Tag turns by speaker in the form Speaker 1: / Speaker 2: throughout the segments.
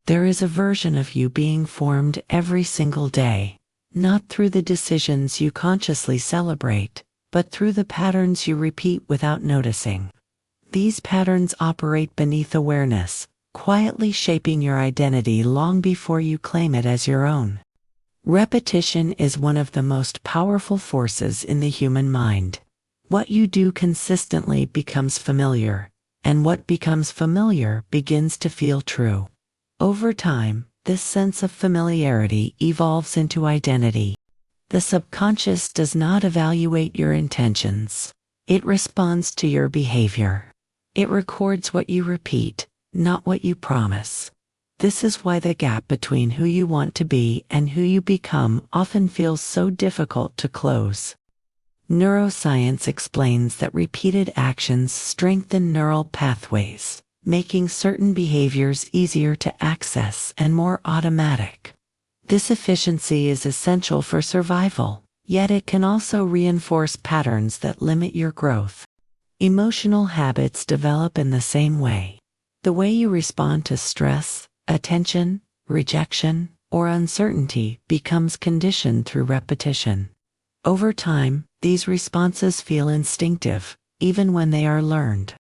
Speaker 1: There is a version of you being formed every single day, not through the decisions you consciously celebrate, but through the patterns you repeat without noticing. These patterns operate beneath awareness, quietly shaping your identity long before you claim it as your own. Repetition is one of the most powerful forces in the human mind. What you do consistently becomes familiar, and what becomes familiar begins to feel true. Over time, this sense of familiarity evolves into identity. The subconscious does not evaluate your intentions. It responds to your behavior. It records what you repeat, not what you promise. This is why the gap between who you want to be and who you become often feels so difficult to close. Neuroscience explains that repeated actions strengthen neural pathways, making certain behaviors easier to access and more automatic. This efficiency is essential for survival, yet it can also reinforce patterns that limit your growth. Emotional habits develop in the same way. The way you respond to stress, attention, rejection, or uncertainty becomes conditioned through repetition. Over time, these responses feel instinctive, even when they are learned.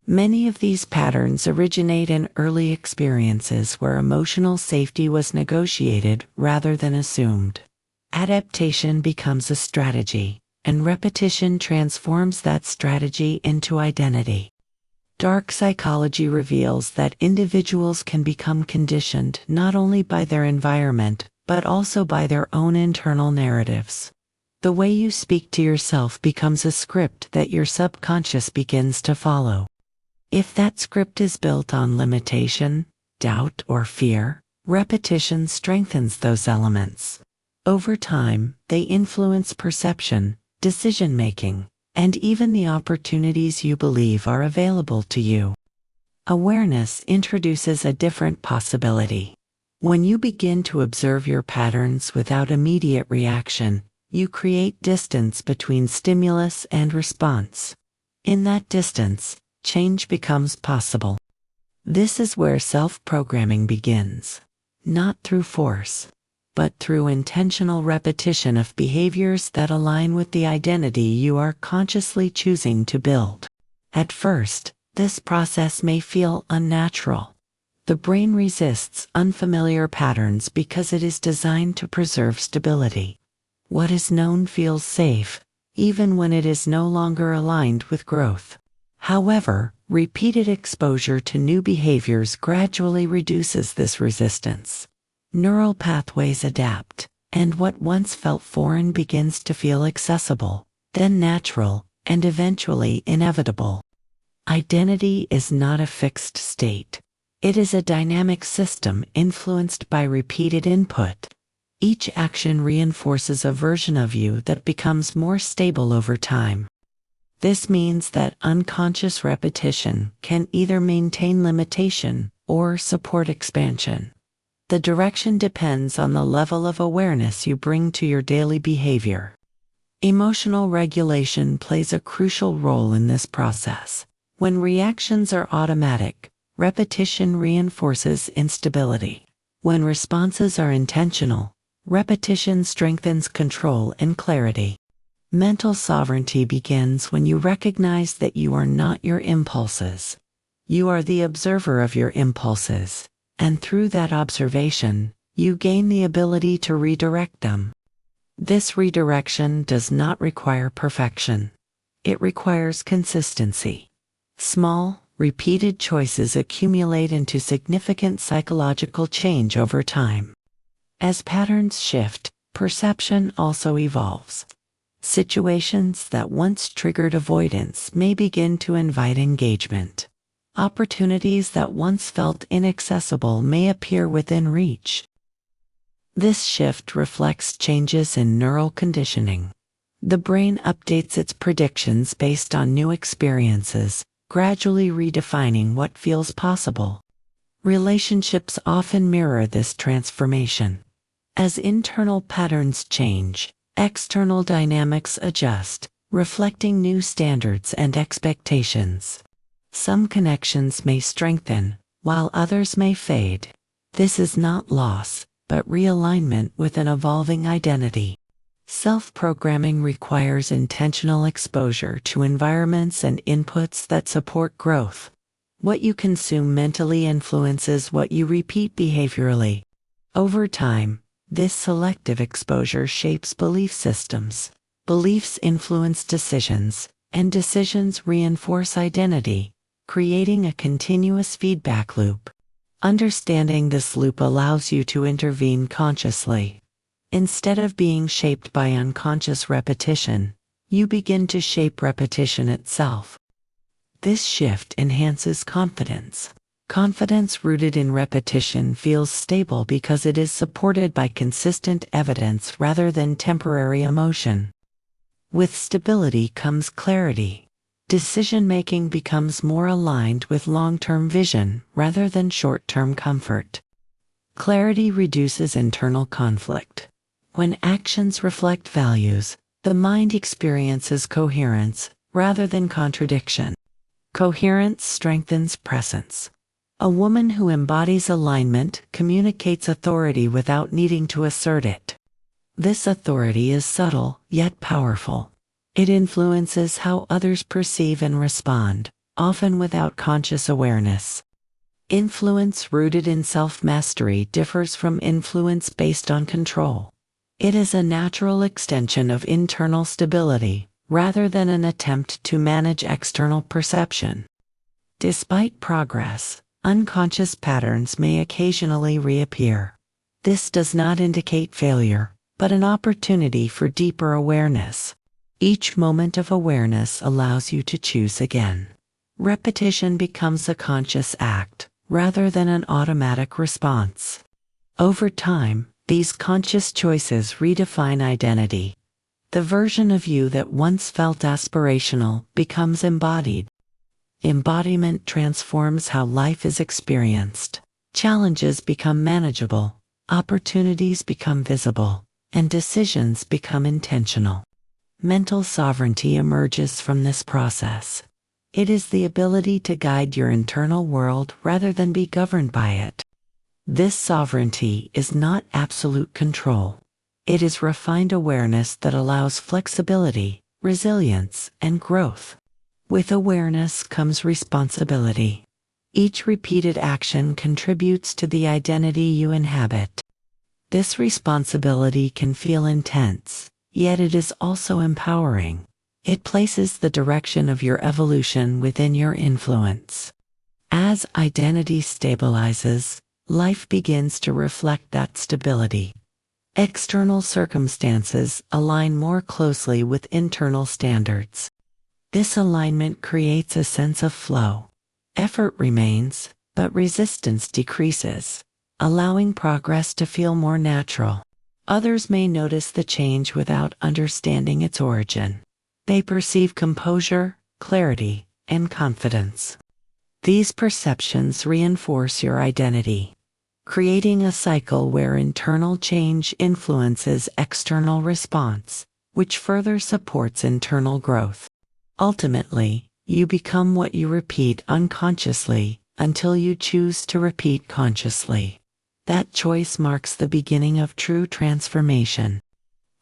Speaker 1: Many of these patterns originate in early experiences where emotional safety was negotiated rather than assumed. Adaptation becomes a strategy, and repetition transforms that strategy into identity. Dark psychology reveals that individuals can become conditioned not only by their environment, but also by their own internal narratives. The way you speak to yourself becomes a script that your subconscious begins to follow. If that script is built on limitation, doubt, or fear, repetition strengthens those elements. Over time, they influence perception, decision-making, and even the opportunities you believe are available to you. Awareness introduces a different possibility. When you begin to observe your patterns without immediate reaction, you create distance between stimulus and response. In that distance, change becomes possible. This is where self-programming begins, not through force, but through intentional repetition of behaviors that align with the identity you are consciously choosing to build. At first, this process may feel unnatural. The brain resists unfamiliar patterns because it is designed to preserve stability. What is known feels safe, even when it is no longer aligned with growth. However, repeated exposure to new behaviors gradually reduces this resistance. Neural pathways adapt, and what once felt foreign begins to feel accessible, then natural, and eventually inevitable. Identity is not a fixed state. It is a dynamic system influenced by repeated input. Each action reinforces a version of you that becomes more stable over time. This means that unconscious repetition can either maintain limitation or support expansion. The direction depends on the level of awareness you bring to your daily behavior. Emotional regulation plays a crucial role in this process. When reactions are automatic, repetition reinforces instability. When responses are intentional, repetition strengthens control and clarity. Mental sovereignty begins when you recognize that you are not your impulses. You are the observer of your impulses, and through that observation, you gain the ability to redirect them. This redirection does not require perfection. It requires consistency. Small, repeated choices accumulate into significant psychological change over time. As patterns shift, perception also evolves. Situations that once triggered avoidance may begin to invite engagement. Opportunities that once felt inaccessible may appear within reach. This shift reflects changes in neural conditioning. The brain updates its predictions based on new experiences, gradually redefining what feels possible. Relationships often mirror this transformation. As internal patterns change, external dynamics adjust, reflecting new standards and expectations. Some connections may strengthen, while others may fade. This is not loss, but realignment with an evolving identity. Self-programming requires intentional exposure to environments and inputs that support growth. What you consume mentally influences what you repeat behaviorally. Over time, this selective exposure shapes belief systems. Beliefs influence decisions, and decisions reinforce identity, creating a continuous feedback loop. Understanding this loop allows you to intervene consciously. Instead of being shaped by unconscious repetition, you begin to shape repetition itself. This shift enhances confidence. Confidence rooted in repetition feels stable because it is supported by consistent evidence rather than temporary emotion. With stability comes clarity. Decision-making becomes more aligned with long-term vision rather than short-term comfort. Clarity reduces internal conflict. When actions reflect values, the mind experiences coherence rather than contradiction. Coherence strengthens presence. A woman who embodies alignment communicates authority without needing to assert it. This authority is subtle, yet powerful. It influences how others perceive and respond, often without conscious awareness. Influence rooted in self-mastery differs from influence based on control. It is a natural extension of internal stability, rather than an attempt to manage external perception. Despite progress, unconscious patterns may occasionally reappear. This does not indicate failure, but an opportunity for deeper awareness. Each moment of awareness allows you to choose again. Repetition becomes a conscious act, rather than an automatic response. Over time, these conscious choices redefine identity. The version of you that once felt aspirational becomes embodied. Embodiment transforms how life is experienced. Challenges become manageable, opportunities become visible, and decisions become intentional. Mental sovereignty emerges from this process. It is the ability to guide your internal world rather than be governed by it. This sovereignty is not absolute control. It is refined awareness that allows flexibility, resilience, and growth. With awareness comes responsibility. Each repeated action contributes to the identity you inhabit. This responsibility can feel intense, yet it is also empowering. It places the direction of your evolution within your influence. As identity stabilizes, life begins to reflect that stability. External circumstances align more closely with internal standards. This alignment creates a sense of flow. Effort remains, but resistance decreases, allowing progress to feel more natural. Others may notice the change without understanding its origin. They perceive composure, clarity, and confidence. These perceptions reinforce your identity, creating a cycle where internal change influences external response, which further supports internal growth. Ultimately, you become what you repeat unconsciously until you choose to repeat consciously. That choice marks the beginning of true transformation.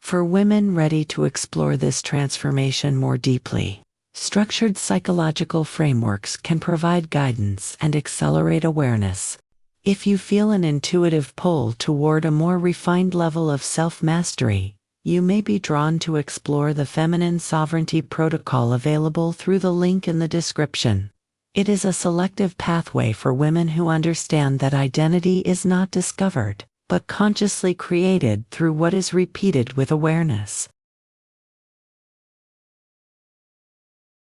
Speaker 1: For women ready to explore this transformation more deeply, structured psychological frameworks can provide guidance and accelerate awareness. If you feel an intuitive pull toward a more refined level of self-mastery, you may be drawn to explore the Feminine Sovereignty Protocol available through the link in the description. It is a selective pathway for women who understand that identity is not discovered, but consciously created through what is repeated with awareness.